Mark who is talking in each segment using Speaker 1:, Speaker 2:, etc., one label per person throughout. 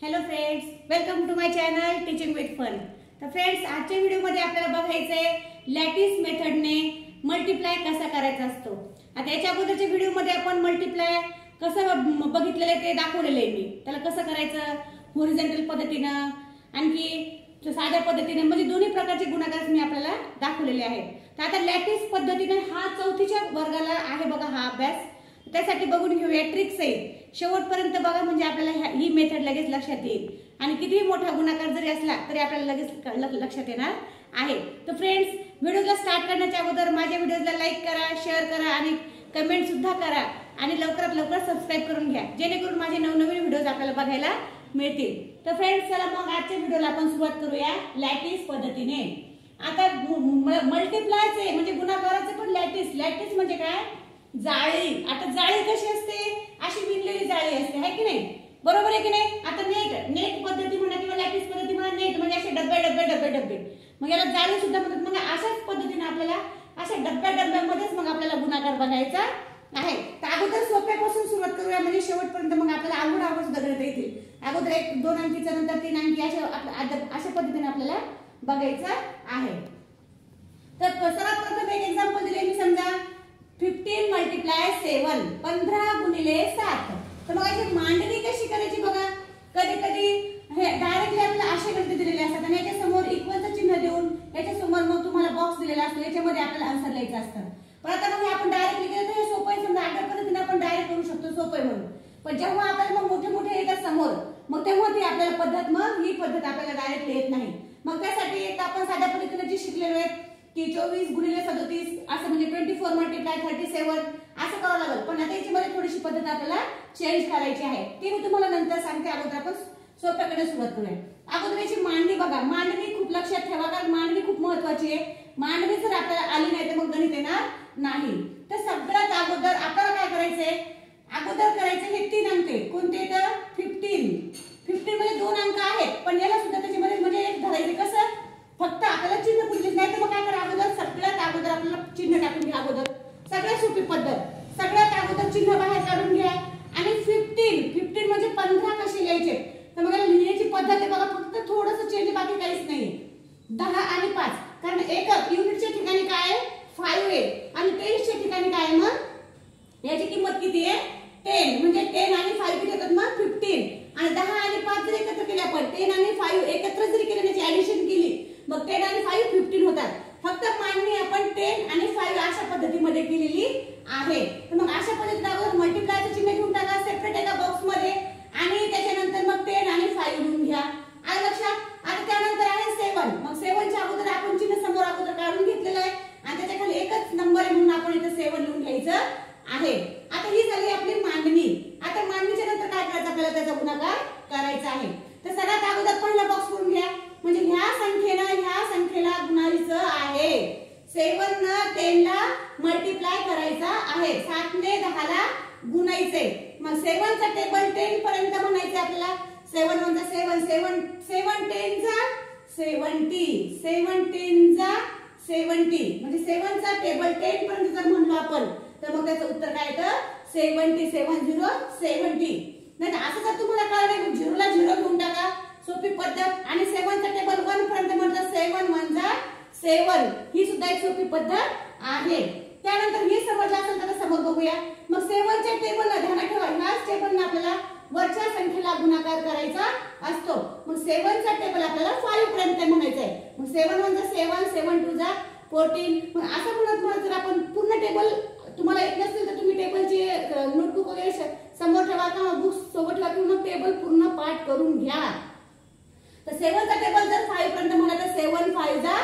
Speaker 1: Hello friends, welcome to my channel teaching with fun. तर friends, आजच्या व्हिडिओमध्ये आपल्याला बघायचंय लॅटिस मेथडने मल्टिप्लाय कसा करायचा असतो। आता याच्या अगोदरच्या व्हिडिओमध्ये आपण मल्टिप्लाय कसं बघितलेलं ते दाखवलेलं आहे मी। त्याला कसं करायचं हॉरिझॉन्टल पद्धतीनं आणखी साध्या पद्धतीने म्हणजे दोन्ही प्रकारचे गुणाकार मी आपल्याला दाखवलेले आहेत। तर आता लॅटिस पद्धतीने हा चौथीच्या वर्गाला आहे बघा हा अभ्यास। त्यासाठी बघून घेऊया, ट्रिक्स आहे शेवटपर्यंत बघा म्हणजे आपल्याला ही मेथड लगेच लक्षात येईल आणि कितीही मोठा गुणाकार जरी असला तरी आपल्याला लगेच लक्षात येणार आहे। तर फ्रेंड्स, व्हिडिओला स्टार्ट करण्याच्या अगोदर माझ्या व्हिडिओला लाईक करा, शेअर करा आणि कमेंट सुद्धा करा आणि लवकरात लवकर सबस्क्राइब करून घ्या जेणेकरून माझे नवनवीन व्हिडिओज आपल्याला बघायला मिळतील। तर फ्रेंड्स, चला मग आजच्या व्हिडिओला आपण सुरुवात करूया लॅटिस पद्धतीने। आता मल्टिप्लायचे म्हणजे गुणाकाराचे पण लॅटिस म्हणजे काय, जाळी। आता जाळी कशी असते, अशी विणलेली जाळी असते, है की नाही? बरोबर आहे की नाही? आता नेट पद्धती म्हणा किंवा लॅटिस पद्धती म्हणा, नेट म्हणजे असे डब्बे मग याला जाळी सुद्धा म्हणतात। मग अशाच पद्धतीने आपल्याला अशा डब्यामध्येच मग आपल्याला गुणाकार बघायचा आहे। तर अगोदर सोप्यापासून सुरुवात करूया म्हणजे शेवटपर्यंत मग आपल्याला अवघड सुद्धा गणित येतील। अगोदर 1 2 अंकीचा नंतर 3 अंकी अशा पद्धतीने आपल्याला बघायचं आहे। तर सर्वात प्रथम एक एक्झाम्पल दिले मी, समजा 15 मल्टिप्लाय 7 15 गुणिले 7। तर मग याची मांडणी कशी करायची बघा। कधी कधी हे डायरेक्टली आपल्याला असे गणित दिलेले असतात आणि याच्या समोर इक्वलचं चिन्ह देऊन याच्या समोर मग तुम्हाला बॉक्स दिलेला असतो, याच्यामध्ये आपल्याला आन्सर लिहायचं असतं। पण आता मग आपण डायरेक्टली केलं तर हे सोपं आहे, समजा अशा पद्धतीने आपण डायरेक्ट करू शकतो, सोपं आहे म्हणून। पण जेव्हा आपल्याला मग मोठे येतात समोर मग तेव्हा ती आपल्याला पद्धत मग ही पद्धत आपल्याला डायरेक्टली येत नाही। मग त्यासाठी एक आपण साध्या पद्धतीने जी शिकलेलो आहे की 24 गुणिले 37 असं म्हणजे 24 मल्टिप्लाय 37 असं करावं लागेल। पण आता याच्यामध्ये थोडीशी पद्धत आपल्याला चेंज करायची आहे, ती मी तुम्हाला नंतर सांगते। अगोदर आपण सोप्याकडे सुरुवात करूया। अगोदर याची मांडणी बघा, मांडणी खूप लक्षात ठेवा कारण मांडणी खूप महत्वाची आहे। मांडणी जर आपल्याला आली नाही तर मग गणित येणार नाही। तर सगळ्यात अगोदर आपल्याला काय करायचंय, अगोदर करायचे हे 3 अंक कोणते, तर 15 मध्ये 2 अंक आहेत पण याला सुद्धा त्याच्यामध्ये म्हणजे एक धरायचे, कसं फक्त आपल्याला चिन्ह पुढलीच नाही तर मग काय करा, अगोदर सगळ्यात अगोदर आपल्याला चिन्ह टाकून घ्या। अगोदर सगळ्यात सोपी पद्धत, सगळ्यात अगोदर चिन्ह बाहेर काढून घ्या आणि 15 म्हणजे 15 कसे लिहायचे तर मग लिहिण्याची पद्धत आहे बघा, फक्त थोडंसं चेंज, बाकी काहीच नाहीये। 10 आणि 5 कारण एकक युनिटच्या ठिकाणी काय आहे 5 आहे आणि 10 च्या ठिकाणी काय आहे, मग याची किंमत किती आहे 10 म्हणजे 10 आणि 5 किती होतात मग 15 आणि 10 आणि 5 जर एकत्र केले आपण 10 आणि 5 एकत्र जरी केले त्याची ऍडिशन केली मग 10 आणि 5 15 होतात। फक्त मांडणी आपण 10 आणि 5 अशा पद्धतीमध्ये केलेली आहे। तर मग अशा पद्धतीने अगोदर मल्टिप्लायचं चिन्ह घेऊन टाका सेपरेट एका बॉक्स मध्ये आणि त्याच्यानंतर मग 10 आणि 5 लिहून घ्या, आलं लक्षात। आता त्यानंतर आहे 7, मग 7 च्या अगोदर आपण चिन्ह समोर अगोदर काढून घेतलेलं आहे आणि त्याच्या खाली एकच नंबर आहे म्हणून आपण इथे 7 लिहून घ्यायचं आहे। आता ही झाली आपली मांडणी। आता मांडणीच्या नंतर काय करायचं, आपल्याला त्याचा गुणाकार करायचा आहे। तर सगळ्यात अगोदर पहिला बॉक्स करून घ्या म्हणजे ह्या संख्येला गुणायचं आहे। 7 न 10 ला मल्टिप्लाय करायचा आहे, 7 ने 10 ला गुणायचे। मग 7 चा टेबल 10 पर्यंत म्हणायचे आपल्याला। 7 1 जा 7 7 7 10 जा 70 7 10 जा 70 म्हणजे 7 चा टेबल 10 पर्यंत जर म्हणलो आपण तर मग त्याचं उत्तर काय येतं 70 70। नाही असं जर तुम्हाला कळलं नाही 0 ला 0 घेऊन टाका, सोपी पद्धत। आणि 7 चा टेबल 1 पर्यंत म्हणतात 7 1 जा 7 ही सुद्धा एक सोपी पद्धत आहे। त्यानंतर हे समजलं असेल तर समोर बघूया। मग 7 च्या टेबलला ध्यानात ठेवा, ह्याच टेबलने आपल्याला वरच्या संख्येला गुणाकार करायचा असतो। मग 7 चा टेबल आपल्याला 5 पर्यंत म्हणायचं आहे। मग 7 1 जा 7 7 2 जा 14। मग असं म्हणत जर आपण पूर्ण टेबल तुम्हाला येत नसेल तर तुम्ही टेबलची नोटबुक वगैरे समोर ठेवा किंवा बुक्स सोबत ठेवा किंवा टेबल पूर्ण पाठ करून घ्या। तर 7 चा टेबल जर 5 पर्यंत म्हणा तर 7 5 जा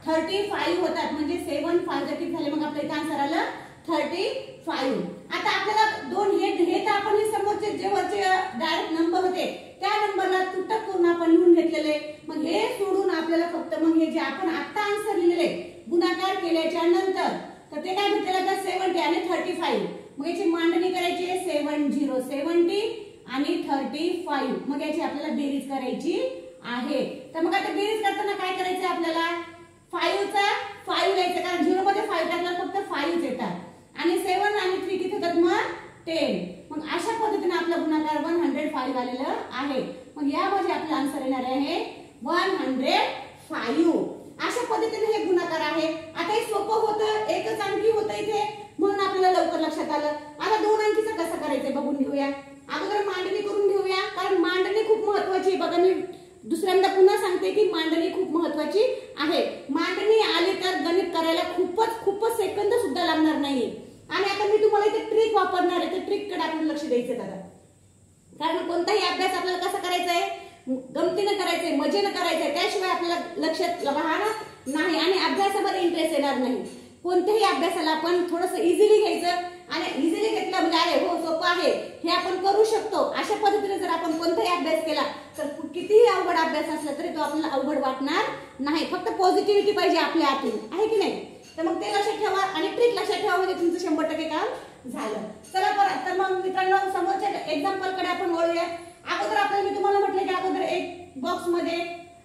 Speaker 1: 35 होतात म्हणजे 7 5 जा किती झाले, मग आपल्या इथे आन्सर आलं 35। आता आपल्याला दोन हे तर आपण हे समोरचे जे वरचे डायरेक्ट नंबर होते त्या नंबरला तुटक करून आपण लिहून घेतलेले। मग हे सोडून आपल्याला फक्त मग हे जे आपण आता आन्सर लिहिलेले गुणाकार केल्याच्या नंतर तर ते काय भेटलेलं का 70 आणि 35। मग याची मांडणी करायची आहे 70 70 आणि 35। मग याची आपल्याला बेरीज करायची आहे। तर मग आता बेरीज करताना काय करायचं आपल्याला 5 चा 5 लिहायचं कारण 0 मध्ये 5 टाकल्यावर फक्त 5 येतात आणि 7 आणि 3 किती होतात मग 10. मग अशा पद्धतीने आपला गुणाकार 105 आलेला आहे. मग यामध्ये आपला आन्सर येणार आहे 105. अशा पद्धतीने हे गुणाकार आहे. आता हे सोपं होतं, एकच अंकी होतं इथे म्हणून आपल्याला लवकर लक्षात आलं. आता दोन अंकीचं कसं करायचंय बघून घेऊया. अगोदर मांडणी करून घेऊया, कारण मांडणी खूप महत्वाची. बघा मी दुसऱ्यांदा पुन्हा सांगते की मांडणी खूप महत्वाची आहे. मांडणी आली तर गणित करायला खूपच सेकंद सुद्धा लागणार नाही. आणि आता मी तुम्हाला इथे ट्रिक वापरणार आहे, तर ट्रिक कडे आपण लक्ष द्यायचं दादा. कारण कोणताही अभ्यास आपल्याला कसा करायचा आहे, गमतीनं करायचंय, मजेनं करायचंय, त्याशिवाय आपल्याला लक्षात राहणार नाही आणि अभ्यासामध्ये इंटरेस्ट येणार नाही. कोणत्याही अभ्यासाला आपण थोडंसं इझिली घ्यायचं आणि इझिली घेतलं म्हणजे अरे हो सोपं आहे, हे आपण करू शकतो, अशा पद्धतीने जर आपण कोणताही अभ्यास केला तर कितीही अवघड अभ्यास असला तरी तो आपल्याला अवघड वाटणार नाही. फक्त पॉझिटिव्हिटी पाहिजे आपल्या आतून, आहे की नाही. तर मग ते लक्षात ठेवा आणि ट्रिक लक्षात ठेवा, म्हणजे तुमचं 100% काम झालं. चला परत तर मग मित्रांनो समोरच्या एक्झाम्पल कडे आपण वळूया. अगोदर आपल्याला मी तुम्हाला म्हटलं की अगोदर एक बॉक्स मध्ये,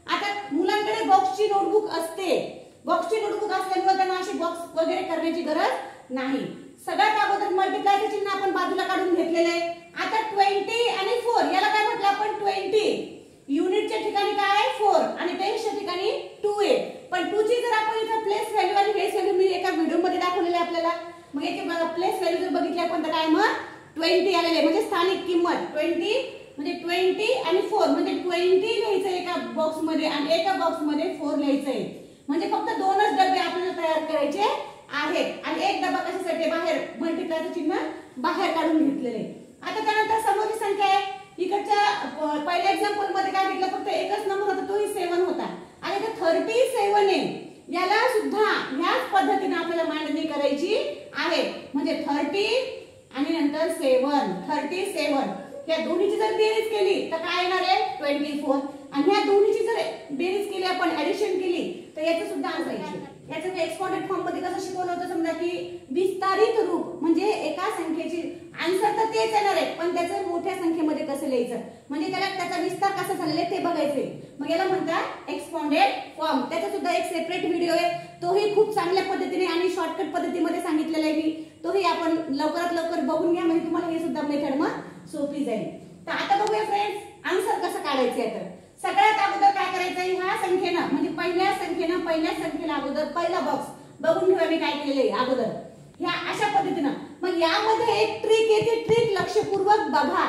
Speaker 1: आता मुलांकडे बॉक्सची नोटबुक असते. बॉक्सची नोटबुक असल्यामुळे त्यांना अशी बॉक्स वगैरे करण्याची गरज नाही. सगळ्यात अगोदर मल्टिप्लायचं चिन्ह आपण बाजूला काढून घेतलेलं आहे. आता 20 आणि 4 याला काय म्हटलं आपण 20. युनिटच्या ठिकाणी काय आहे 4 आणि टेन्सच्या ठिकाणी 2 आहे. पण 2 ची जर आपण इथे प्लेस व्हॅल्यू आणि बेस व्हॅल्यू मी एका व्हिडिओ मध्ये दाखवलेले आपल्याला. मग याचे प्लेस व्हॅल्यू जर बघितली आपण तर काय मग 20 आलेले, म्हणजे स्थानिक किंमत 20 म्हणजे 20 आणि 4 म्हणजे 20 लिहायचं एका बॉक्स मध्ये आणि एका बॉक्स मध्ये 4 लिहायचं आहे. म्हणजे फक्त दोनच डबे आपल्याला तयार करायचे आहेत आणि एक डबा कशासाठी बाहेर मल्टिप्लायचं चिन्ह बाहेर काढून घेतलेले. आता त्यानंतर समोरची संख्या आहे. इकडच्या पहिल्या एक्झाम्पल मध्ये काय घेतलं, फक्त एकच नंबर होता, तोही 7 होता आणि इथे 37 आहे. याला सुद्धा ह्याच पद्धतीने आपल्याला मांडणी करायची आहे. म्हणजे 30 आणि नंतर 7 37. या दोन्हीची जर बेरीज केली तर काय येणार आहे 24 आणि ह्या दोन्हीची जर बेरीज केली आपण ऍडिशन केली तर याचं सुद्धा आन्सर येईल. याचं मी एक्सपोनेंट फॉर्म मध्ये कसं शिकवलं होतं समजा की विस्तारित रूप, म्हणजे एका संख्येची आन्सर तर तेच येणार आहे पण त्याचं मोठ्या संख्येमध्ये कसं लिहायचं, म्हणजे त्याचा विस्तार कसा झालेला आहे ते बघायचंय. मग याला म्हणतात एक्सपोनेंट फॉर्म. त्याचा सुद्धा एक सेपरेट व्हिडिओ आहे, तोही खूप चांगल्या पद्धतीने आणि शॉर्टकट पद्धतीमध्ये सांगितलेला आहे मी. तोही आपण लवकरात लवकर बघून घ्या, म्हणजे तुम्हाला हे सुद्धा मेथड मग सोपी जाईल. तर आता बघूया फ्रेंड्स आन्सर कसं काढायचं. तर सगळ्यात अगोदर काय करायचं, ह्या संख्येनं म्हणजे पहिल्या संख्येला अगोदर पहिला बॉक्स बघून घेऊया मी काय केलेलं आहे अगोदर ह्या अशा पद्धतीनं. मग यामध्ये एक ट्रिक येते, ट्रिक लक्षपूर्वक बघा.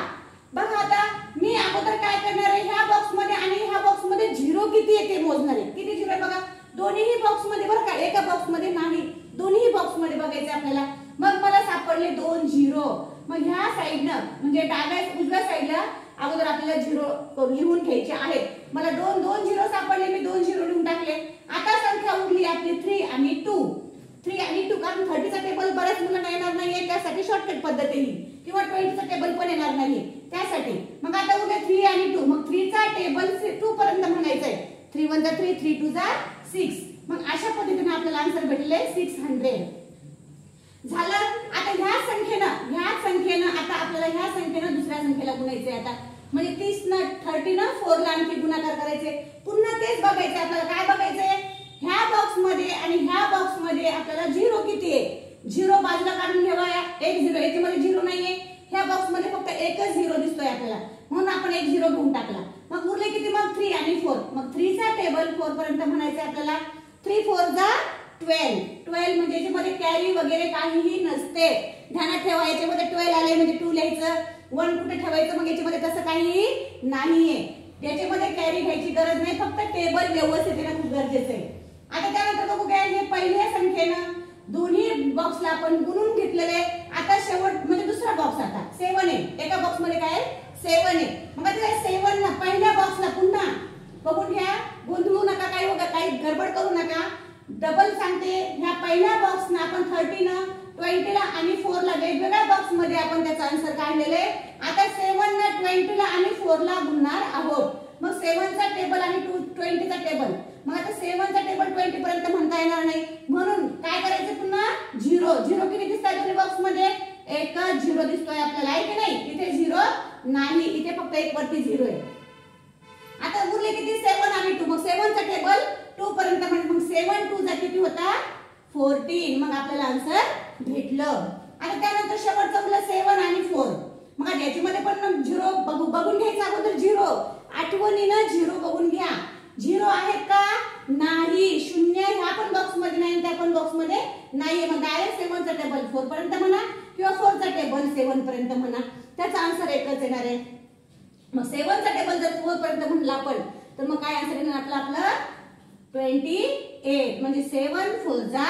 Speaker 1: बघा आता मी अगोदर काय करणार आहे, ह्या बॉक्स मध्ये आणि ह्या बॉक्स मध्ये झिरो किती येते मोजणार आहे. किती झिरो बघा, दोन्हीही बॉक्स मध्ये बरं का, एका बॉक्स मध्ये नाही, दोन्ही बॉक्स मध्ये बघायचे आपल्याला. मग मला सापडले 2 झिरो. मग ह्या साइडनं म्हणजे डाव्या उजव्या साइडला अगोदर आपल्याला झिरो लिहून घ्यायचे आहेत. मला 2 झिरो सापडले, मी 2 झिरो लिहून टाकले. आता संख्या उरली आपली 3 आणि 2. 3 आणि 2 कारण 30 चा टेबल बऱ्याच मुलांना येणार नाहीये, त्यासाठी शॉर्टकट पद्धत ही, किंवा 20 चा टेबल पण येणार नाही त्यासाठी. मग आता उद्या 3 आणि 2, मग 3 चा टेबल 2 पर्यंत म्हणायचंय. 3 1 जा 3, 3 2 जा 6. मग अशा पद्धतीने आपल्याला आन्सर भेटले 600 झालं. आता ह्या संख्येनं आता आपल्याला ह्या संख्येनं दुसऱ्या संख्येला गुणायचंय. आता म्हणजे 30 न 30 न 4 ला आणखी गुणाकार करायचे. पुन्हा तेच बघायचे आपल्याला. काय बघायचंय, ह्या बॉक्स मध्ये आणि ह्या बॉक्स मध्ये आपल्याला झिरो किती आहे. झिरो बाजूला काढून घ्यावा. एक झिरो, याच्यामध्ये झिरो नाहीये, ह्या बॉक्स मध्ये फक्त एकच झिरो दिसतोय आपल्याला, म्हणून आपण एक झिरो घेऊन टाकला. मग उरले किती मग 3 आणि 4. मग 3 चा टेबल 4 पर्यंत म्हणायचं आपल्याला. 3 4 जा 12. 12 म्हणजे याच्यामध्ये कॅरी वगैरे काहीही नसते. ध्यानात ठेवा, याच्यामध्ये 12 आले म्हणजे 2 लिहायचं, 1 कुठे ठेवायचं, मग याच्यामध्ये तसं काही नाहीये. याच्यामध्ये कॅरी घ्यायची गरज नाही, फक्त टेबल व्यवस्थित येणं खूप गरजेचं आहे. आता त्यानंतर बघू काय, हे पहिल्या संख्येनं दोन्ही बॉक्सला आपण गुणून घेतलेले. आता शेवट म्हणजे दुसरा बॉक्स आता 7 आहे. एका बॉक्स मध्ये काय 7 आहे. मग आता 7 ना पहिल्या बॉक्सला पुन्हा बघून घ्या, गोंधळू नका, काही गडबड करू नका. डबल सांगते, ह्या पहिल्या बॉक्सना आपण 30 न 20 ला आणि 4 ला वेगवेगळ्या बॉक्स मध्ये आपण त्याचा आन्सर काढलेले. आता 7 ना 20 ला आणि 4 ला गुणणार आहोत. मग 7 चा टेबल आणि 20 चा टेबल. मग आता 7 चा टेबल 20 पर्यंत म्हणता येणार नाही, म्हणून काय करायचं पुन्हा झिरो. झिरो किती दिसतात दोन्ही बॉक्स मध्ये, एकच झिरो दिसतोय आपल्याला, आहे की नाही. इथे झिरो नाही, इथे फक्त एक वरती झिरो आहे. आता उरले किती 7 आणि 2. मग 7 चा टेबल 2 पर्यंत म्हणजे मग 7 2 जा किती होता 14. मग आपल्याला आन्सर भेटलं. आता त्यानंतर शेवटचं उरलं 7 आणि 4. मग याच्यामध्ये पण 0 बघून घ्यायचं अगोदर 0. आठवणीनं 0 बघून घ्या. 0 आहेत का? नाही. 0 ह्या पण बॉक्स मध्ये नाही, त्या पण बॉक्स मध्ये नाहीये. मग डायरेक्ट 7 चा टेबल 4 पर्यंत म्हणा किंवा 4 चा टेबल 7 पर्यंत म्हणा, त्याचा आन्सर एकच येणार आहे. मग 7 चा टेबल जर 4 पर्यंत म्हणला आपण तर मग काय आन्सर येणार आपलं 28. म्हणजे 7 4 जा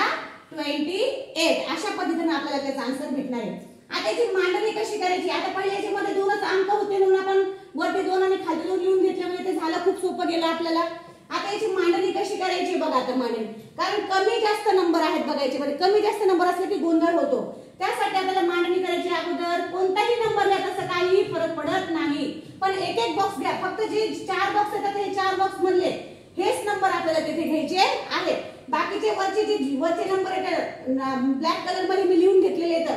Speaker 1: 28. अशा पद्धतीने आपल्याला त्याचा आन्सर भेटणार आहे. आता याची मांडणी कशी करायची? आता पहिले याच्यामध्ये 2च अंक होते म्हणून आपण वरती 2 आणि खाली 2 लिहून घेतले, म्हणजे ते झालं, खूप सोपं गेलं आपल्याला. आता याची मांडणी कशी करायची बघा. आता मांडणी, कारण कमी जास्त नंबर आहेत बघायचे, म्हणजे कमी जास्त नंबर असले की गोंधळ होतो. त्यासाठी आपल्याला मांडणी करायची अगोदर कोणताही नंबर घ्या, तसं काही फरक पडत नाही, पण एक एक बॉक्स घ्या. फक्त जे 4 बॉक्स येतात हे 4 बॉक्स मधले हेच नंबर आपल्याला तिथे घ्यायचे आहेत. बाकीचे वरचे नंबर येतात ब्लॅक कलर मध्ये मी लिहून घेतलेले आहेत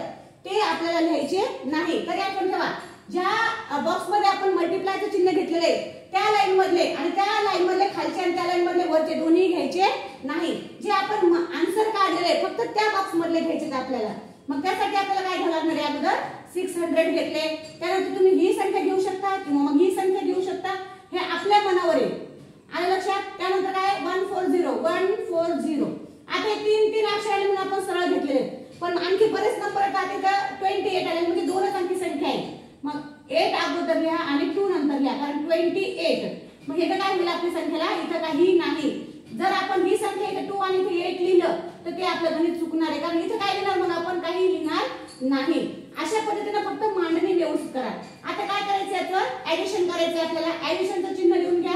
Speaker 1: ते आपल्याला लिहायचे नाही. तरी आपण ठेवा, ज्या बॉक्स मध्ये आपण मल्टिप्लायचं चिन्ह घेतलेले आहे त्या लाईन मधले आणि त्या लाईन मधले खालचे आणि त्या लाईन मधले वरचे दोन्ही घ्यायचे नाही. जे आपण आन्सर काढलेले फक्त त्या बॉक्स मधले घ्यायचे आपल्याला. मग त्यासाठी आपल्याला काय घ्यावं लागणार आहे? अगोदर 600 घेतले, त्यानंतर तुम्ही ही संख्या घेऊ शकता किंवा मग ही संख्या घेऊ शकता, हे आपल्या मनावर आहे. आलं लक्षात? त्यानंतर काय 140. आता हे 3 अक्षर आले म्हणून आपण सरळ घेतलेले, पण आणखी बरेच नंबर येतात. इथं 28 आले म्हणजे 2च अंकी संख्या आहे. मग 8 अगोदर लिहा आणि 2 नंतर लिहा, कारण 28. मग इथं काय होईल आपली संख्येला? इथं काही नाही. जर आपण ही संख्या इथे 2 आणि इथे 8 लिहिलं तर ते आपलं गणित चुकणार आहे, कारण इथे काय लिहिणार मग आपण? काही लिहिणार नाही. अशा पद्धतीने फक्त मांडणी व्यवस्थित करा. आता काय करायचं? याचं ऍडिशन करायचं आपल्याला. ऍडिशनचं चिन्ह लिहून घ्या,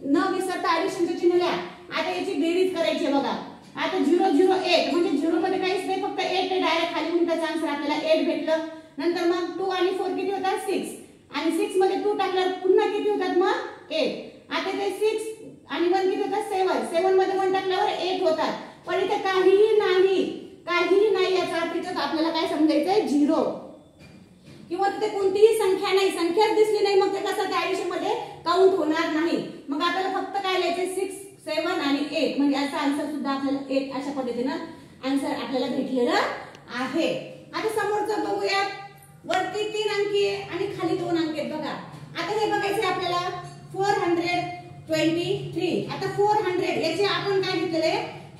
Speaker 1: न विसरता ऍडिशनचं चिन्ह लिहा. आता याची बेरीज करायची बघा. आता 008 म्हणजे 0 मध्ये काहीच नाही, फक्त 8 आहे. डायरेक्ट खाली म्हणून त्याचा आन्सर आपल्याला 8 भेटलं. नंतर मग 2 आणि 4 किती होतात? 6. आणि 6 मध्ये 2 टाकल्यावर पुन्हा किती होतात? मग 8. आता ते 6 आणि 1 किती होतात? 7. 7 मध्ये 1 टाकल्यावर 8 होतात. पण इथे काहीही नाही, याचा अर्थ इथं आपल्याला काय समजायचंय? 0 किंवा तिथे कोणतीही संख्या नाही, संख्याच दिसली नाही, मग ते कसं त्या ऍडिशन मध्ये काउंट होणार नाही. मग आपल्याला फक्त काय लिहायचंय? 6 7 आणि 8, म्हणजे याचा आन्सर सुद्धा आपल्याला 8. अशा पद्धतीने आन्सर आपल्याला भेटलेलं आहे. आता समोरचं बघूया. वरती 3 अंकी आहे आणि खाली 2 अंकी आहेत बघा. आता हे बघायचं आपल्याला 423. आता 400 याचे आपण काय घेतलेले?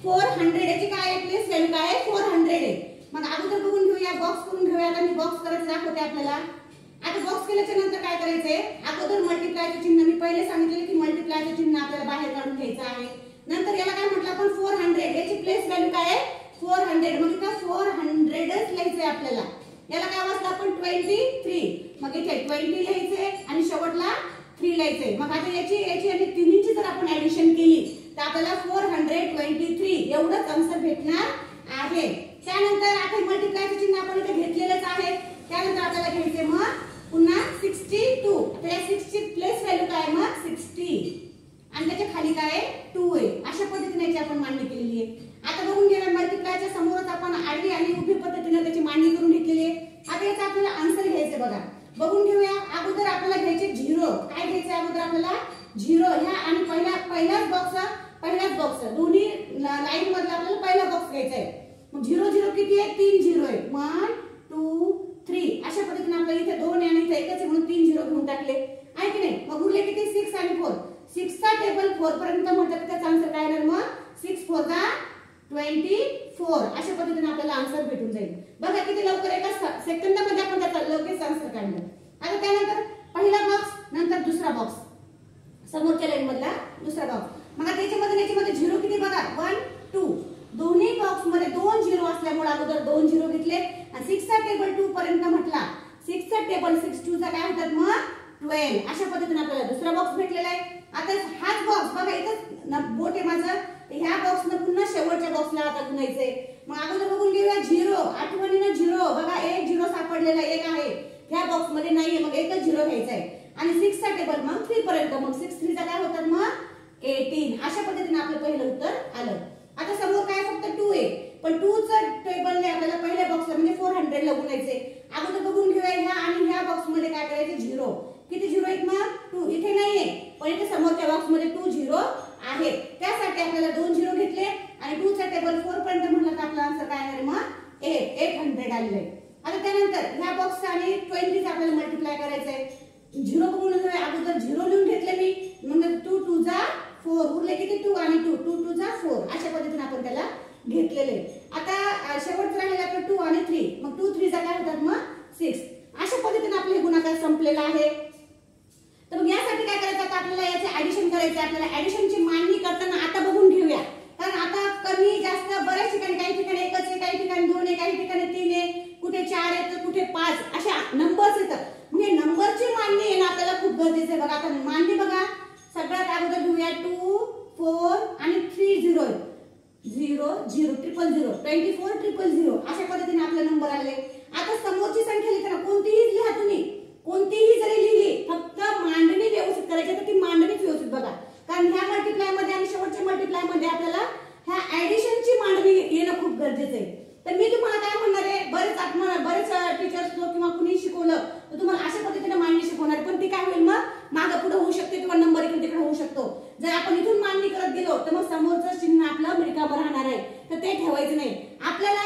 Speaker 1: 400 याची काय प्लेस व्हॅल्यू काय आहे? 400 आहे. मग अगोदर बघून घेऊया, बॉक्स करून घेऊया. आता मी बॉक्स करायचं दाखवते आपल्याला. आता बॉक्स केल्याच्या नंतर काय करायचंय? अगोदर मल्टिप्लायचं चिन्ह मी पहिले सांगितले की मल्टिप्लायचं चिन्ह आपल्याला बाहेर काढून घ्यायचं आहे. नंतर याला काय म्हटलं आपण? 400. याची प्लेस व्हॅल्यू काय आहे? 400. मग इथं 400च लिहायचंय आपल्याला. याला काय वाचलं आपण? 23. मग इथे 20 लिहायचंय आणि शेवटला 3 लिहायचंय. मग आता याची आणि तिन्हीची जर आपण ऍडिशन केली तर आपल्याला 423 एवढंच आन्सर भेटणार आहे. त्यानंतर आता मल्टिप्लायचं चिन्ह आपण इथे घेतलेलंच आहे. त्यानंतर आपल्याला घ्यायचे मग पुन्हा 62. तर या 6 ची प्लेस व्हॅल्यू काय? मग 60 आणि त्याच्या खाली काय आहे? 2 आहे. अशा पद्धतीने याची आपण मांडणी केलेली आहे. आता बघून घ्या, मल्टिप्लायच्या समोरच आपण आडवी आणि उभी पद्धतीने त्याची मांडणी करून घेतलेली आहे. आता याचा आपल्याला आन्सर घ्यायचे बघा. बघून घेऊया. अगोदर आपल्याला घ्यायचे 0. काय घ्यायचे अगोदर आपल्याला? 0. ह्या आणि पहिलाच बॉक्स दोन्ही लाईन मधला आपल्याला पहिला बॉक्स घ्यायचा आहे. मग 0 किती आहे? 3 0 आहे. 1 2 3 अशा पद्धतीने आपल्याला इथे 2 आणि इथे एकच आहे म्हणून 3 0 घेऊन टाकले आहे की नाही. मग उरले किती? 6 आणि 4. 6 चा टेबल 4 पर्यंत म्हटलं तर त्याचा आन्सर काय येणार? मग 6 4 जा 24. अशा पद्धतीने आपल्याला आन्सर भेटून जाईल. बघा किती लवकर एका सेकंदामध्ये आपण त्याचा लगेच आन्सर काढलं. आता त्यानंतर पहिला बॉक्स, नंतर दुसरा बॉक्स, समोरच्या लाईन मधला दुसरा बॉक्स. मग त्याच्यामध्ये 0 किती बघा? 1 2. दोन्ही बॉक्स मध्ये 2 0 असल्यामुळे अगोदर 2 0 घेतले आणि 6 चा टेबल 2 पर्यंत म्हटला. 6 चा टेबल 6 2 चा काय होतात? मग 12. अशा पद्धतीने आपल्याला दुसरा बॉक्स भेटलेला आहे. आता हाच बॉक्स बघा, इथं बोट आहे माझं. ह्या बॉक्सनं पुन्हा शेवटच्या बॉक्सला आता गुणायचंय. मग अगोदर बघून घेऊया 0. आठवणीनं 0 बघा, एक 0 सापडलेला एक आहे. ह्या बॉक्स मध्ये नाहीये, मग एकच 0 घ्यायचा आहे. आणि 6 चा टेबल मग 3 पर्यंत, मग 6 3 चा काय होतात? मग 18. अशा पद्धतीने आपलं पहिलं उत्तर आलं. आता समोर काय? फक्त 2 आहे, पण 2 चं टेबल ने आपल्याला पहिल्या बॉक्सला म्हणजे 400 ला गुणायचे. अगोदर बघून घेऊया ह्या आणि ह्या बॉक्स मध्ये काय करायचे? 0. किती 0 आहेत? मग 2. इथे नाहीये, पण इथे समोरच्या बॉक्स मध्ये 2 0 आहे. त्यासाठी आपल्याला 2 0 घेतले आणि 2 चा टेबल 4 पर्यंत म्हटलं तर आपला आन्सर काय आहे? मग 800 आलेलं आहे. आता त्यानंतर ह्या बॉक्स आणि 20 आपल्याला मल्टिप्लाय करायचं आहे। 0 बघून अगोदर 0 लिहून घेतले मी, नंतर 2 2 जा 4 उरले किती 2 आणि 2 2 2 जा 4 अशा पद्धतीने आपण त्याला घेतलेले। आता शेवटचं राहिलेलं आपलं 2 आणि 3, मग 2 3 जा काय होतात मग 6 अशा पद्धतीने आपले गुणाकार संपलेला आहे। तर मग यासाठी काय करायचं आता आपल्याला याचे ऍडिशन करायचे। आपल्याला ऍडिशनची मांडणी करताना आता बघून घेऊया, कारण आता कमी जास्त बऱ्याच ठिकाणी काही ठिकाणी एकच आहे, काही ठिकाणी 2 आहे, काही ठिकाणी 3 आहे, कुठे 4 आहे तर कुठे 5 अशा नंबर्स येतात। म्हणजे नंबरची मांडणी आहे ना आपल्याला खूप गरजेचं आहे। बघा आता मांडणी बघा, सगळ्यात अगोदर घेऊया 2 4 आणि 3 0 0 0 0 0 24 0 अशा पद्धतीने आपले नंबर आले। आता समोरची संख्या लिहिताना कोणतीही लिहा तुम्ही, कोणतीही जरी लिहिली, फक्त मांडणी व्यवस्थित करायची तर ती मांडणी व्यवस्थित बघा, कारण ह्या मल्टिप्लाय मध्ये आणि शेवटच्या मल्टिप्लाय मध्ये आपल्याला ह्या ऍडिशनची मांडणी येणं खूप गरजेचं आहे। तर मी तुम्हाला काय म्हणणार आहे, बरेच टीचर्स किंवा कुणी शिकवलं तर तुम्हाला अशा पद्धतीने मांडणी शिकवणार, पण ती काय होईल मग मागे पुढे होऊ शकते किंवा नंबर इकडे तिकडे होऊ शकतो। जर आपण इथून मांडणी करत गेलो तर मग समोरचं चिन्ह आपलं रिकामं राहणार आहे, तर ते ठेवायचं नाही। आपल्याला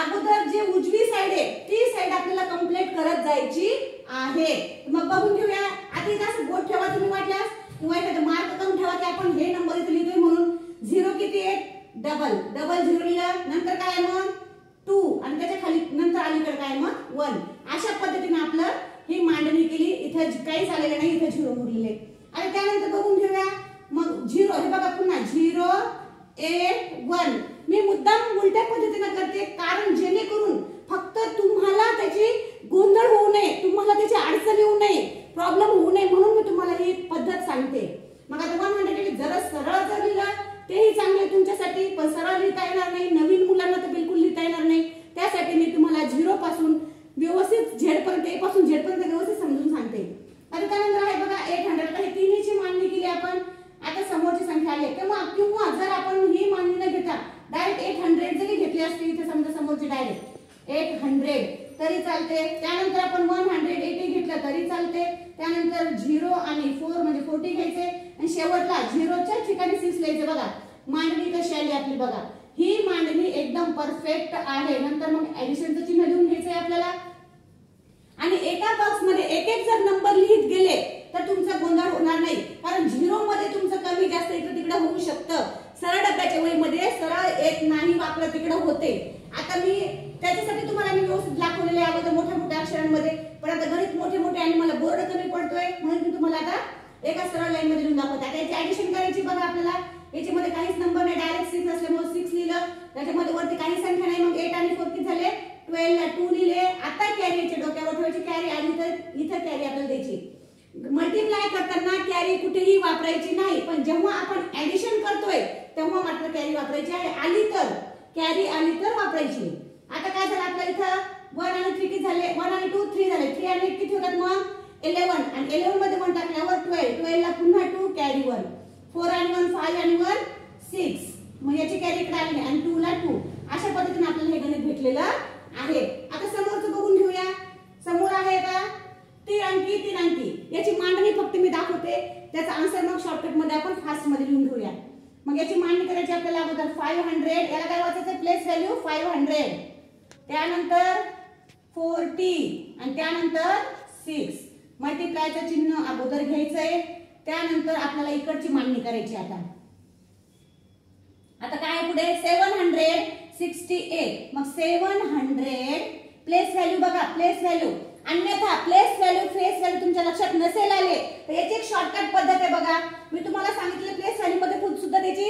Speaker 1: अगोदर जे उजवी साइड आहे ती साइड आपल्याला कंप्लीट करत जायची आहे। मग बघून घेऊया। आता इथं असं बोट ठेवा तुम्ही वाटल्यास, किंवा एखादा मार्क करून ठेवा की आपण हे नंबर इथे लिहितोय म्हणून। 0 किती आहे डबल 0 लिहिलं, नंतर काय मग 2 आणि त्याच्या खाली नंतर अलीकडे काय मग 1 अशा पद्धतीने आपलं ही मांडणी केली। इथे काही झालेलं नाही, इथे 0 उरलेले। आणि त्यानंतर बघून घेऊया मग 0 हे बघा पुन्हा 0 8 1 मी मुद्दाम उलट्या पद्धतीने करते, कारण जेणेकरून फक्त तुम्हाला त्याची गोंधळ होऊ नये, तुम्हाला त्याची अडचण येऊ नये, प्रॉब्लेम होऊ नये म्हणून मी तुम्हाला ही पद्धत सांगते। मग आता 100 जरा सरळ जर लिहिलं तेही चांगले तुमच्यासाठी, पण सरळ लिहिता येणार नाही, नवीन मुलांना तर बिलकुल लिहिता येणार नाही। त्यासाठी मी तुम्हाला 0 पासून व्यवस्थित झेड पर्यंत, ए पासून झेड पर्यंत व्यवस्थित समजून सांगते। आता त्यानंतर आहे बघा 800 हे तिन्हीची मांडणी केली आपण। आता समोरची संख्या आली, किंवा जर आपण ही मांडणी न घेता डायरेक्ट 800 जरी घेतली असती, इथे समजा समोरची डायरेक्ट 800 तरी चालते। त्यानंतर आपण 180 घेतलं तरी चालते। त्यानंतर 0 आणि 4 म्हणजे 40 घ्यायचे आणि शेवटला 0च्या ठिकाणी 6 लिहायचे। बघा मांडणी कशी आली आपली, बघा ही मांडणी एकदम परफेक्ट आहे। नंतर मग ऍडिशनचं चिन्ह लिहून घ्यायचंय आपल्याला, आणि एका बॉक्स मध्ये एक एक जर नंबर लिहित गेले तर तुमचा गोंधळ होणार नाही, कारण 0 मध्ये तुमचं कमी जास्त इकडे तिकडे होऊ शकतं। सरळ डब्याच्या वहीमध्ये सरळ एक नाही वापरत तिकडे होते। आता मी त्याच्यासाठी तुम्हाला मी व्यवस्थित दाखवलेले अगोदर मोठ्या मोठ्या अक्षरांमध्ये, पण आता गणित मोठे मोठे आणि मला बोर्ड कमी पडतोय म्हणून मी तुम्हाला आता एका सरळ लाईन मध्ये लिहून दाखवते। आता याची ऍडिशन करायची बघा आपल्याला, याच्यामध्ये काहीच नंबर नाही, डायरेक्ट 6 असल्यामुळे 6 लिहिलं, त्याच्यामध्ये वरती काही संख्या नाही, मग 8 आणि 4 किती झाले 12 ला 2 लिहिले। आता कॅरीचे डोक्यावर ठेवायची, कॅरी आली तर इथं कॅरी आपल्याला द्यायची। मल्टिप्लाय करताना कॅरी कुठेही वापरायची नाही, पण जेव्हा आपण ऍडिशन करतोय तेव्हा मात्र कॅरी वापरायची आहे। आली तर कॅरी आली तर वापरायची। आता काय झालं आपल्या इथं 1 आणि 3 किती झाले, 1 आणि 2 3 झाले, 3 आणि 8 किती होतात मग 11 आणि 11 मध्ये 1 टाकल्यावर 12, 12 ला पुन्हा 2 कॅरी 1, 4 आणि 1 5 आणि 1 6, मग याची कॅरी इकडे आली नाही आणि 2 ला 2 अशा पद्धतीने आपल्याला हे गणित भेटलेलं आहे। आता समोरचं बघून घेऊया। समोर आहे आता 3 अंकी 3 अंकी, याची मांडणी फक्त मी दाखवते, त्याचा आन्सर मग शॉर्टकट मध्ये आपण फास्ट मध्ये लिहून घेऊया। मग याची मांडणी करायची आपल्याला अगोदर 500, याला काय वाचायचं प्लेस व्हॅल्यू 500, त्यानंतर 40 आणि त्यानंतर 6 मल्टिप्लायचं चिन्ह अगोदर घ्यायचंय। त्यानंतर आपल्याला इकडची मांडणी करायची। आता काय पुढे 768, मग 700 प्लेस व्हॅल्यू बघा, प्लेस व्हॅल्यू, अन्यथा प्लेस व्हॅल्यू फेस व्हॅल्यू तुमच्या लक्षात नसेल आले तर याची एक शॉर्टकट पद्धत आहे बघा। मी तुम्हाला सांगितले प्लेस व्हॅल्यू मध्ये सुद्धा त्याची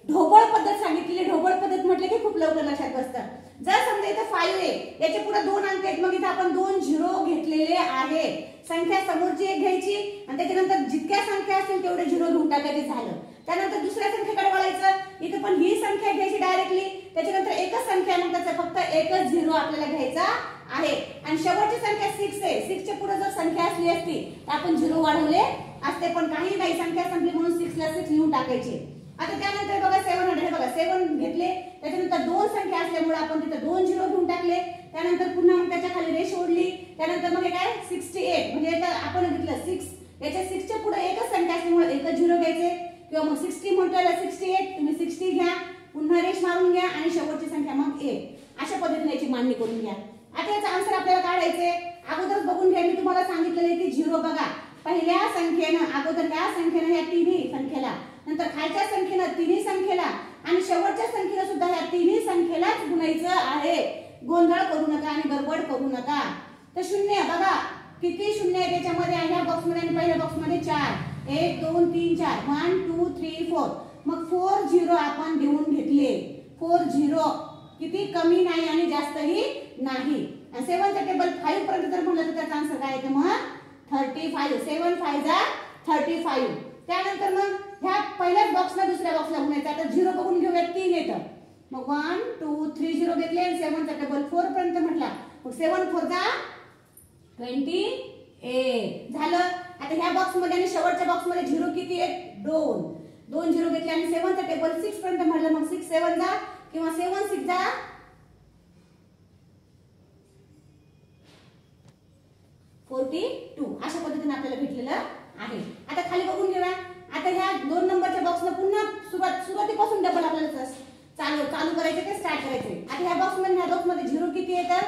Speaker 1: ढोबळ पद्धत सांगितलेली। ढोबळ पद्धत म्हटले की खूप लवकर लक्षात बसतं। जर समजा इथे 5 आहे, याच्या पुढे 2 अंक आहेत, मग इथे आपण 2 0 घेतलेले आहे। संख्या समोरची एक घ्यायची आणि त्याच्यानंतर जितक्या संख्या असतील तेवढे 0 घेऊन टाकायचे, झालं। त्यानंतर दुसऱ्या संख्येकडे वळायचं, इथे पण ही संख्या घ्यायची डायरेक्टली, त्याच्यानंतर एकच संख्या, मग त्याचा फक्त एकच 0 आपल्याला घ्यायचा आहे। आणि शेवटची संख्या 6 आहे, 6 च्या पुढे जर संख्या असली असती तर आपण 0 वाढवले असते, पण काही नाही संख्या संपली म्हणून 6 ला 6 लिहून टाकायचे। आता त्यानंतर बघा 700, हे बघा 7 घेतले, त्याच्यानंतर 2 संख्या असल्यामुळे आपण तिथे 2 0 घेऊन टाकले, त्यानंतर पुन्हा मग त्याच्या खाली रेष ओढली, त्यानंतर मग हे काय 68 म्हणजे आपण घेतलं 6, याच्या 6 च्या पुढे एकच संख्या असल्यामुळे एकच 0 घ्यायचे, किंवा मग 60 म्हटलं 68 तुम्ही 60 घ्या, पुन्हा रेष मारून घ्या आणि शेवटची संख्या मग 1 अशा पद्धतीने याची मांडणी करून घ्या। आता याचा आन्सर आपल्याला काढायचे. अगोदर बघून घ्या, मी तुम्हाला सांगितलेलं की 0 बघा पहिल्या संख्येनं अगोदर त्या संख्येनं ह्या तिन्ही संख्येला, नंतर खालच्या संख्येनं तिन्ही संख्येला आणि शेवटच्या संख्येनं सुद्धा ह्या तिन्ही संख्येलाच गुणायचं आहे. गोंधळ करू नका आणि गडबड करू नका. तर शून्य बघा किती शून्य आहे त्याच्यामध्ये, ह्या बॉक्स मध्ये आणि पहिल्या बॉक्स मध्ये 4, 1 2 3 4 1 2 3 4. मग 4 0 आपण देऊन घेतले. 4 0 किती कमी नाही आणि जास्तही नाही. 7 चा टेबल 5 पर्यंत जर म्हणलं तर त्याचा आन्सर काय येतं मग 35. 7 5 जा 35. त्यानंतर मग ह्या पहिल्याच बॉक्सला दुसऱ्या बॉक्सला गुणायचं. आता 0 बघून घेऊया 3 येतं. मग 1 2 3 0 घेतले आणि 7 चा टेबल 4 पर्यंत म्हटला. मग 7 4 जा 28 झालं. आता ह्या बॉक्स मध्ये आणि शेवटच्या बॉक्स मध्ये 0 किती आहेत 2. 2 0 घेतले आणि 7 चा टेबल 6 पर्यंत म्हटलं. मग 6 7 जा किंवा 7 6 जा 42. अशा पद्धतीने आपल्याला भेटलेलं आहे. आता खाली बघून घेऊया. आता ह्या 2 नंबरच्या बॉक्सला पुन्हा सुरुवातीपासून डबल आपल्याला चालू करायचे ते स्टार्ट करायचे. आता ह्या बॉक्स मध्ये ह्या बॉक्स मध्ये 0 किती येतात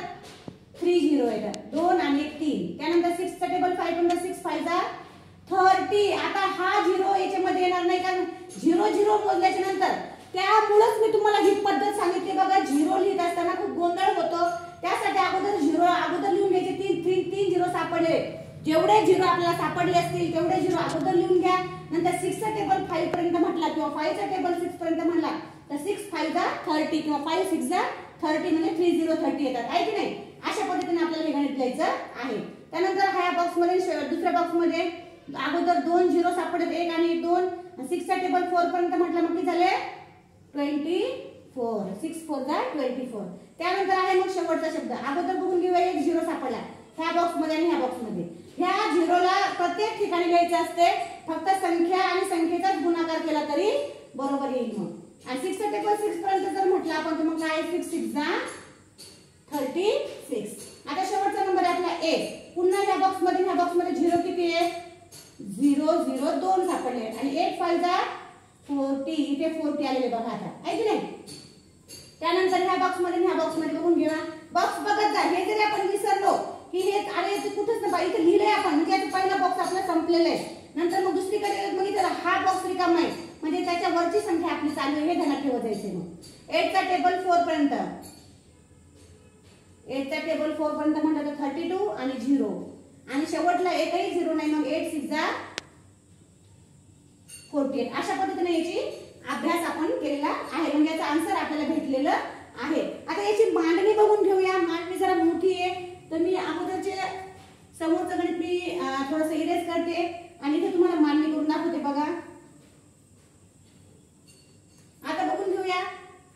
Speaker 1: 3 0 येतात. 2 आणि 1 3. त्यानंतर 6 चा टेबल 5 नंतर 6 5 जा 30. आता हा 0 याच्यामध्ये येणार नाही कारण 0 0 मोजल्याच्या नंतर, त्यामुळेच मी तुम्हाला ही पद्धत सांगितली बघा. 0 लिहित असताना खूप गोंधळ होतो. त्यासाठी अगोदर 0 अगोदर लिहून घ्यायचे. 3 0 सापडले. जेवढे 0 आपल्याला सापडले असतील तेवढे 0 अगोदर लिहून घ्या. नंतर 6 चा टेबल 5 पर्यंत म्हटला किंवा 5 चा टेबल 6 पर्यंत म्हणला तर 6 5 जा 30 किंवा 5 6 जा 30 म्हणजे 3 0 30 येतात आहे की नाही. अशा पद्धतीने आपल्याला हे गणित लिहायचं आहे. त्यानंतर ह्या बॉक्स मध्ये दुसऱ्या बॉक्स मध्ये अगोदर 2 0 सापडले, 1 आणि 1 2. 6 चा टेबल 4 पर्यंत म्हटलं मग किती झाले 24. 6 4 जा 24. त्यानंतर आहे मग शेवटचा शब्द. अगोदर बघून घेऊया 1 0 सापडला ह्या बॉक्स मध्ये आणि ह्या बॉक्स मध्ये. ह्या 0ला प्रत्येक ठिकाणी लिहायचं असते. फक्त संख्या आणि संख्येचाच गुणाकार केला तरी बरोबर येईल. मग आणि 6 चा टेबल 6 पर्यंत जर म्हटलं आपण तर मग काय 6 6 जा 36. आता शेवटचा नंबर आहे आपला 1. पुन्हा ह्या बॉक्स मध्ये 0 किती आहे 0 0 2 सापडले आणि 8 5 जा 40. इथे 40 आलेले बघा आता आहे की नाही. त्यानंतर ह्या बॉक्स मध्ये बघून घेऊया. बॉक्स बघत जा. हे जरी आपण विसरलो की हे अरे ते कुठेच नाही इथे लिहिलंय आपण म्हणजे आता पहिला बॉक्स आपला संपलेला आहे. नंतर मग दुसरीकडे मग इथे हा बॉक्स रिकामा आहे म्हणजे त्याच्या वरची संख्या आपली चालू आहे हे ध्यानात ठेवत जायचे. मग 8 चा टेबल 4 पर्यंत 8 चा टेबल 4 पर्यंत म्हटलं तर 32 आणि 0 आणि शेवटला एकही 0 नाही. मग 8 6 जा 48. अशा पद्धतीने याची अभ्यास आपण केलेला आहे. म्हणजे याचा आन्सर आपल्याला भेटलेलं आहे. आता याची मांडणी बघून घेऊया. मांडणी जरा मोठी आहे तर मी अगोदरचे समोरचं गणित मी थोडंसं इरेज करते आणि इथे तुम्हाला मांडणी करून दाखवते बघा. आता बघून घेऊया.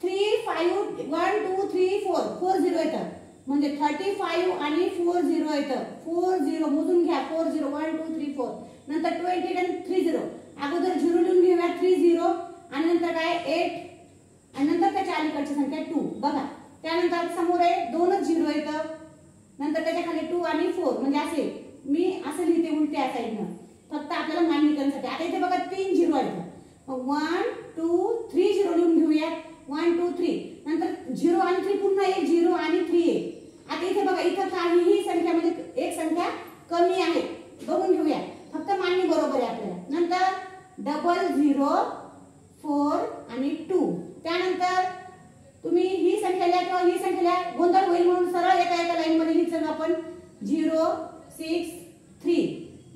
Speaker 1: 3 5 1 2 3 4 4 0 येतं म्हणजे 35 आणि 4 0 येतं. 4 0 मोजून घ्या. 4 0 1 2 3 4 नंतर 20 आणि 3 0. अगोदर 0 लिहून घेऊया 3 0 आणि नंतर काय 8 आणि नंतर त्याच्या अलीकडची संख्या 2 बघा. त्यानंतर समोर आहे 2च 0 येतं. नंतर त्याच्या खाली 2 आणि 4 म्हणजे असे मी असं लिहिते उलट्या साईडनं फक्त आपल्याला मांडणी करण्यासाठी. आता इथे बघा 3 0 आहेत. मग 1 2 3 0 लिहून घेऊया. 1 2 3 नंतर 0 आणि 3 पुन्हा एक 0 आणि 3 आहे. आता इथे बघा इथं काहीही संख्या म्हणजे एक संख्या कमी आहे बघून घेऊया. फक्त मांडणी बरोबर आहे आपल्याला. नंतर डबल 0 4 आणि 2. त्यानंतर तुम्ही ही संख्या लिहा किंवा ही संख्या लिहा गोंधळ होईल म्हणून सरळ एका लाईन मध्ये लिहितो आपण 0 6 3.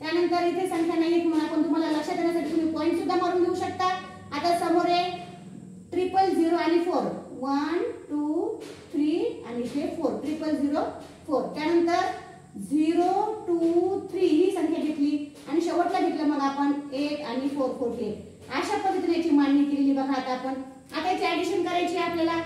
Speaker 1: त्यानंतर इथे संख्या नाही म्हणून आपण तुम्हाला लक्षात येण्यासाठी तुम्ही पॉइंट सुद्धा मारून घेऊ शकता. आता समोर आहे 0 0 आणि 4 1 2 3 आणि इथे 4 0 0 4. त्यानंतर 0 2 3 ही संख्या घेतली आणि शेवटला घेतलं मग आपण 8 आणि 4 48. अशा पद्धतीने याची मांडणी केलेली बघा. आता याची ऍडिशन करायची आपल्याला.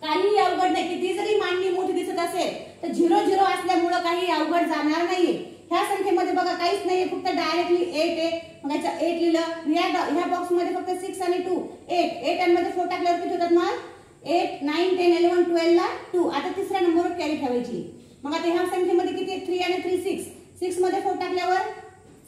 Speaker 1: काही अवघड नाही. किती जरी मांडणी मोठी दिसत असेल तर 0 0 असल्यामुळे काही अवघड जाणार नाहीये. ह्या संख्येमध्ये बघा काहीच नाहीये फक्त डायरेक्टली 8 आहे. मग याचा 8 लिहिलं. ह्या बॉक्स मध्ये फक्त 6 आणि 2 8 आणि मध्ये 4 टाकल्यावर किती होतात मग 8 9 10 11 12 ला 2. आता तिसऱ्या नंबरवर कॅरी ठेवायची. मग आता ह्या संख्येमध्ये किती 3 आणि 3 6 6 मध्ये 4 टाकल्यावर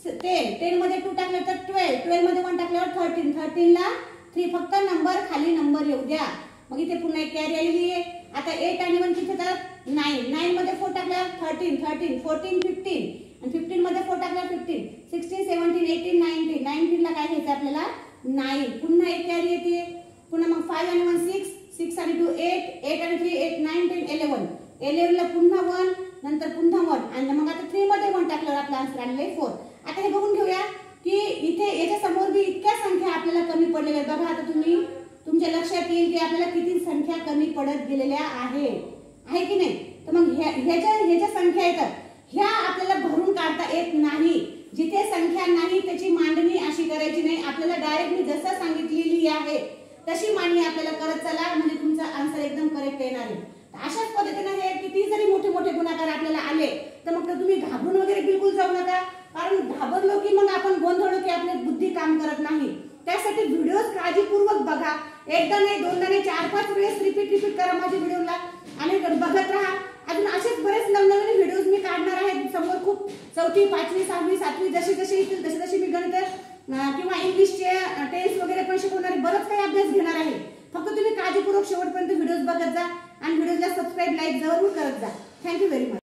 Speaker 1: 10 मध्ये 2 टाकल्यावर तर 12 मध्ये 1 टाकल्यावर 13 ला 3. फक्त नंबर खाली नंबर येऊ द्या. मग इथे पुन्हा एक कॅरी आलेली आहे. आता 8 आणि 1 किती होतात 9, 9 मध्ये 4 टाकल्यावर 13, 13, 14, 15 आणि 15 मध्ये 4 टाकल्यावर 15, 16, 17, 18, 19, 19 ला काय घ्यायचं आपल्याला 9, पुन्हा एक कॅरी येते, पुन्हा मग 5 आणि 1 6, 6 आणि 2 8, 8 आणि 3 8, 9, 10, 11, 11 ला पुन्हा 1, नंतर पुन्हा 1 आणि मग आता 3 मध्ये 1 टाकल्यावर आपला आन्सर आलेला आहे 4. आता हे बघून घेऊया की इथे याच्या समोर बी इतक्या संख्या आपल्याला कमी पडलेल्या आहेत. बघा आता तुम्ही तुमच्या लक्षात येईल की आपल्याला किती संख्या कमी पडत गेलेल्या आहे की नाही. तर मग ह्याच्या संख्या येतात ह्या आपल्याला भरून काढता येत नाही. जिथे संख्या नाही त्याची मांडणी अशी करायची नाही. आपल्याला डायरेक्ट मी जसं सांगितलेली आहे तशी मांडणी आपल्याला करत चला, म्हणजे तुमचा आन्सर एकदम करेक्ट येणार आहे. अशाच पद्धतीने हे किती जरी मोठे मोठे गुणाकार आपल्याला आले तर मग तुम्ही घाबरून वगैरे बिलकुल जाऊ नका, कारण घाबरलो की मग आपण गोंधळलो की आपली बुद्धी काम करत नाही. त्यासाठी व्हिडिओज काळजीपूर्वक बघा. एकदा नाही, दोनदा नाही, 4-5 वेळेस रिपीट करा माझ्या व्हिडिओला आणि बघत राहा. अजून असेच बरेच नवनवीन व्हिडिओज मी काढणार आहे. समोर खूप 4वी, 5वी, 6वी, 7वी जसे येतील तसे मी गणित किंवा इंग्लिशचे टेन्स वगैरे पण शिकवणारे बरंच काही अभ्यास घेणार आहे. फक्त तुम्ही काळजीपूर्वक शेवटपर्यंत व्हिडिओज बघत जा आणि व्हिडिओला सबस्क्राईब, लाईक जरूर करत जा. Thank you very much.